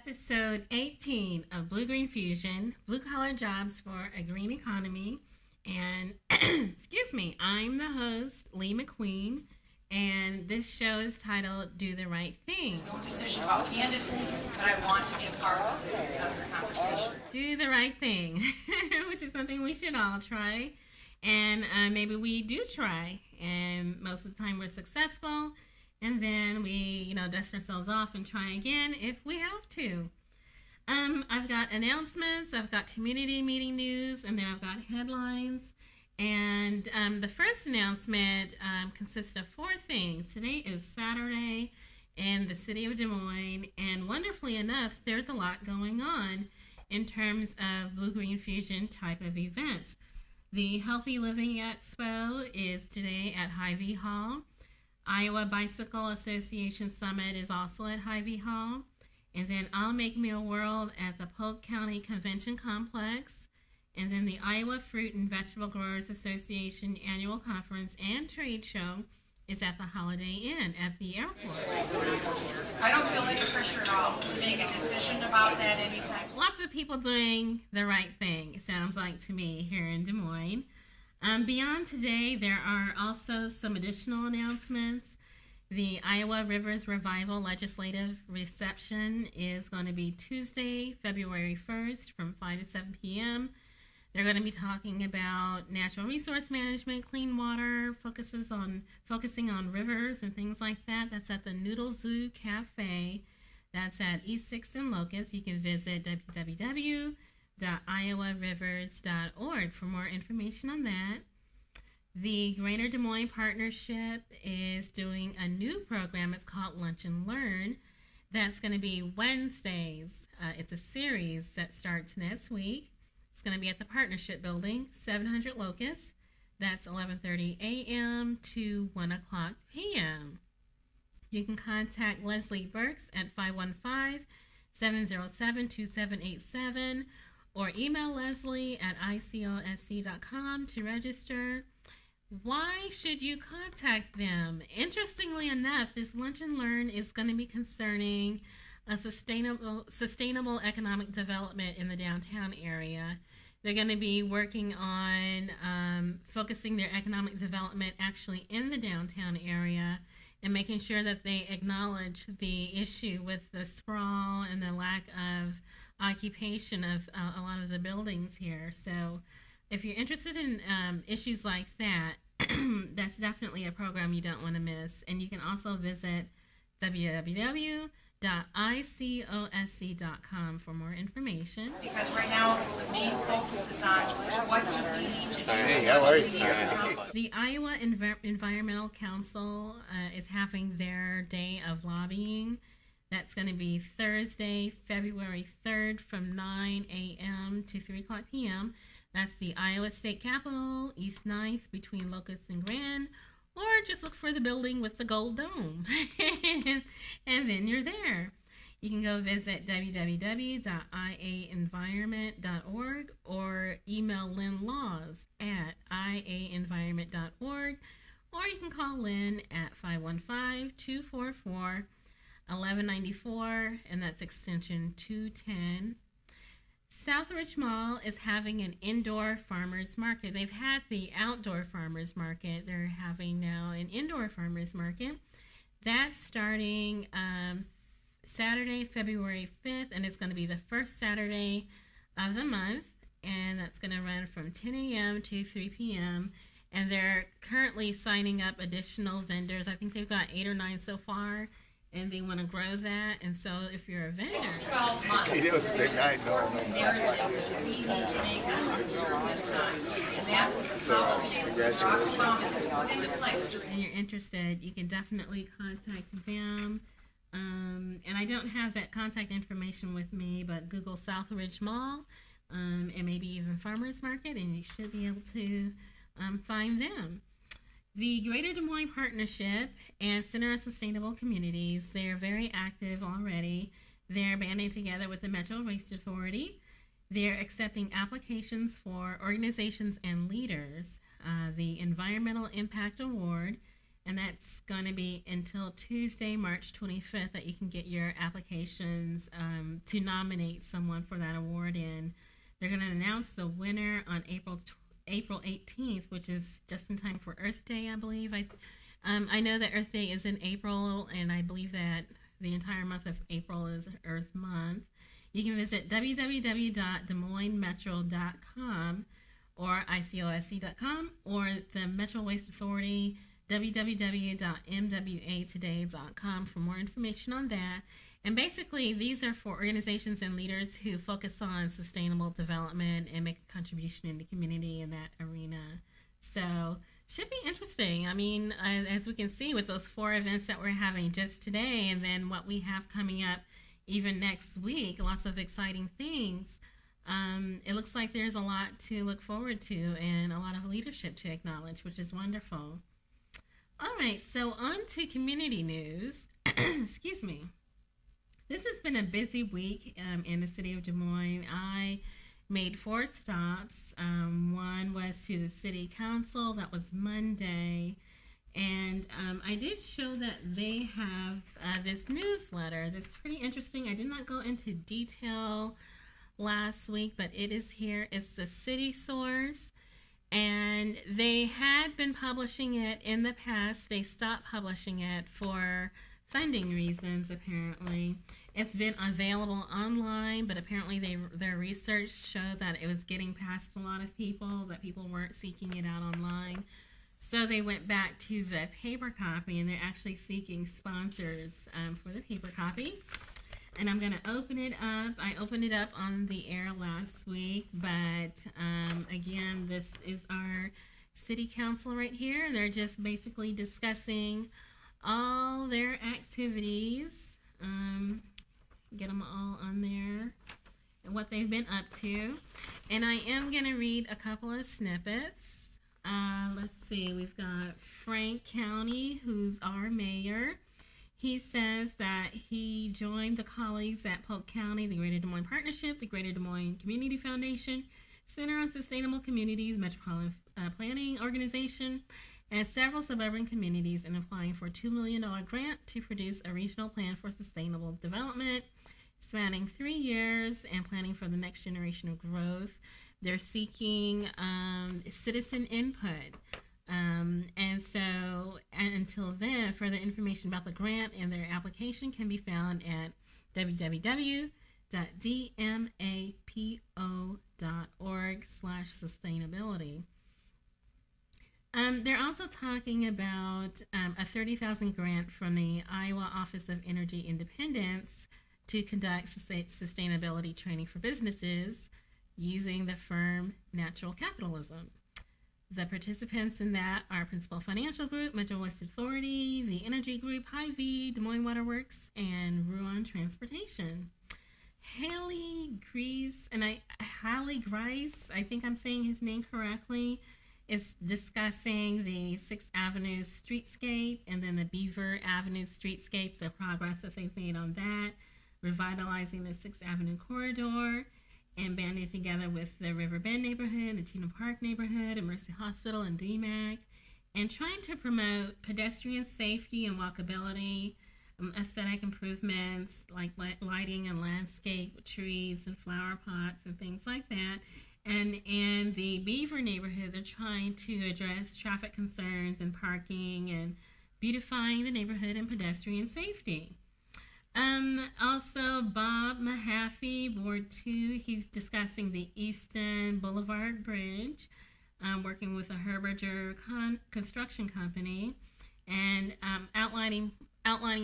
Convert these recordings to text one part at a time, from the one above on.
episode 18 of Blue.Green.Fusion, blue collar jobs for a green economy. And excuse me, I'm the host, Lee McQueen, and this show is titled Do the Right Thing. No decision about candidacy, but I want to be a part of the conversation. Do the right thing, which is something we should all try. And maybe we do try, and most of the time we're successful. And then we, dust ourselves off and try again if we have to. I've got announcements, I've got community meeting news, and then I've got headlines. And the first announcement consists of 4 things. Today is Saturday in the city of Des Moines, and wonderfully enough, there's a lot going on in terms of Blue.Green.Fusion type of events. The Healthy Living Expo is today at Hy-Vee Hall. Iowa Bicycle Association Summit is also at Hy-Vee Hall. And then I'll Make Me a World at the Polk County Convention Complex. And then the Iowa Fruit and Vegetable Growers Association Annual Conference and Trade Show is at the Holiday Inn at the airport. I don't feel any pressure at all to make a decision about that anytime. Lots of people doing the right thing, it sounds like to me, here in Des Moines. Beyond today, there are also some additional announcements. The Iowa Rivers Revival Legislative Reception is going to be Tuesday, February 1st from 5 to 7 p.m. They're going to be talking about natural resource management, clean water, focusing on rivers and things like that. That's at the Noodle Zoo Cafe. That's at East 6th and Locust. You can visit www.iowarivers.org for more information on that. The Greater Des Moines Partnership is doing a new program. It's called Lunch and Learn. That's going to be Wednesdays. It's a series that starts next week. It's going to be at the Partnership Building, 700 Locust. That's 11:30 a.m. to 1 o'clock p.m. You can contact Leslie Burks at 515-707-2787 or email Leslie at icosc.com to register. Why should you contact them? Interestingly enough, this Lunch and Learn is going to be concerning a sustainable economic development in the downtown area. They're going to be working on focusing their economic development actually in the downtown area and making sure that they acknowledge the issue with the sprawl and the lack of occupation of a lot of the buildings here. So if you're interested in issues like that, that's definitely a program you don't want to miss. And you can also visit www.icosc.com for more information. Because right now the main focus is on what do we need to do. Hey, how are you? The Iowa Environmental Council is having their day of lobbying. That's going to be Thursday, February 3rd from 9 a.m. to 3 o'clock p.m. That's the Iowa State Capitol, East 9th, between Locust and Grand. Or just look for the building with the gold dome. And then you're there. You can go visit www.iaenvironment.org or email Lynn Laws at iaenvironment.org. Or you can call Lynn at 515-244-1194, and that's extension 210. Southridge Mall is having an indoor farmers market. They've had the outdoor farmers market. They're having now an indoor farmers market. That's starting Saturday, February 5th, and it's going to be the first Saturday of the month, and that's going to run from 10 a.m. to 3 p.m., and they're currently signing up additional vendors. I think they've got 8 or 9 so far, and they want to grow that. And so if you're a vendor, 12 months. It was a big night. Narrative that we need to make on during this time. And that's the policies that Ross County has put into place. and you're interested, you can definitely contact them. And I don't have that contact information with me, but Google Southridge Mall and maybe even Farmers Market, and you should be able to find them. The Greater Des Moines Partnership and Center of Sustainable Communities, they're very active already. They're banding together with the Metro Waste Authority. They're accepting applications for organizations and leaders. The Environmental Impact Award And that's going to be until Tuesday, March 25th, that you can get your applications to nominate someone for that award in. They're going to announce the winner on April 18th, which is just in time for Earth Day, I believe. I know that Earth Day is in April, and I believe that the entire month of April is Earth Month. You can visit www.desmoinesmetro.com or icosc.com, or the Metro Waste Authority, www.mwatoday.com for more information on that. And basically, these are for organizations and leaders who focus on sustainable development and make a contribution in the community in that arena. So, should be interesting. I mean, as we can see with those 4 events that we're having just today, and then what we have coming up even next week, lots of exciting things. It looks like there's a lot to look forward to and a lot of leadership to acknowledge, which is wonderful. All right, so on to community news. Excuse me. This has been a busy week in the city of Des Moines. I made 4 stops. One was to the city council. That was Monday. And I did show that they have this newsletter that's pretty interesting. I did not go into detail last week, but it is here. It's the City Source. And they had been publishing it in the past. They stopped publishing it for funding reasons, apparently. It's been available online, but apparently their research showed that it was getting past a lot of people, that people weren't seeking it out online. So they went back to the paper copy, and they're actually seeking sponsors for the paper copy. And I'm going to open it up. I opened it up on the air last week, but again, this is our city council right here. They're just basically discussing all their activities, get them all on there, and what they've been up to. And I am going to read a couple of snippets. Let's see, we've got Frank County, who's our mayor. He says that he joined the colleagues at Polk County, the Greater Des Moines Partnership, the Greater Des Moines Community Foundation, Center on Sustainable Communities, Metropolitan Planning Organization, and several suburban communities in applying for a $2 million grant to produce a regional plan for sustainable development spanning 3 years and planning for the next generation of growth. They're seeking citizen input. And until then, further information about the grant and their application can be found at www.dmapo.org/sustainability. They're also talking about a $30,000 grant from the Iowa Office of Energy Independence to conduct sustainability training for businesses using the firm Natural Capitalism. The participants in that are Principal Financial Group, Metro Waste Authority, the Energy Group, Hy-Vee, Des Moines Water Works, and Ruan Transportation. Haley Grice, I think I'm saying his name correctly, is discussing the 6th Avenue streetscape and then the Beaver Avenue streetscape, the progress that they've made on that, revitalizing the 6th Avenue corridor, and banding together with the Riverbend neighborhood, the Chino Park neighborhood, and Mercy Hospital and DMAC, and trying to promote pedestrian safety and walkability, aesthetic improvements like lighting and landscape, trees and flower pots and things like that. And in the Beaver neighborhood, they're trying to address traffic concerns and parking and beautifying the neighborhood and pedestrian safety. Also, Bob Mahaffey, Ward 2, he's discussing the Easton Boulevard Bridge, working with a Herberger construction company, and outlining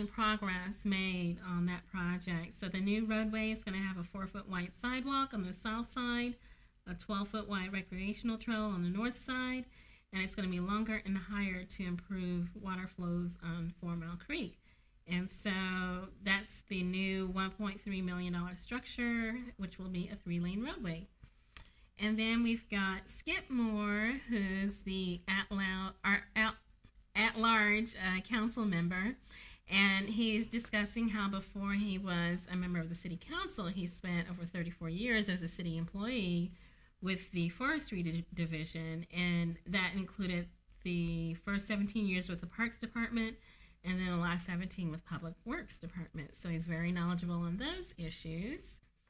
progress made on that project. So the new roadway is going to have a 4-foot wide sidewalk on the south side, a 12-foot wide recreational trail on the north side, and it's going to be longer and higher to improve water flows on 4 Mile Creek. And so that's the new $1.3 million structure, which will be a 3-lane roadway. And then we've got Skip Moore, who's the at-large council member, and he's discussing how before he was a member of the city council, he spent over 34 years as a city employee with the forestry division, and that included the first 17 years with the Parks Department, and then the last 17 with Public Works Department. So he's very knowledgeable on those issues.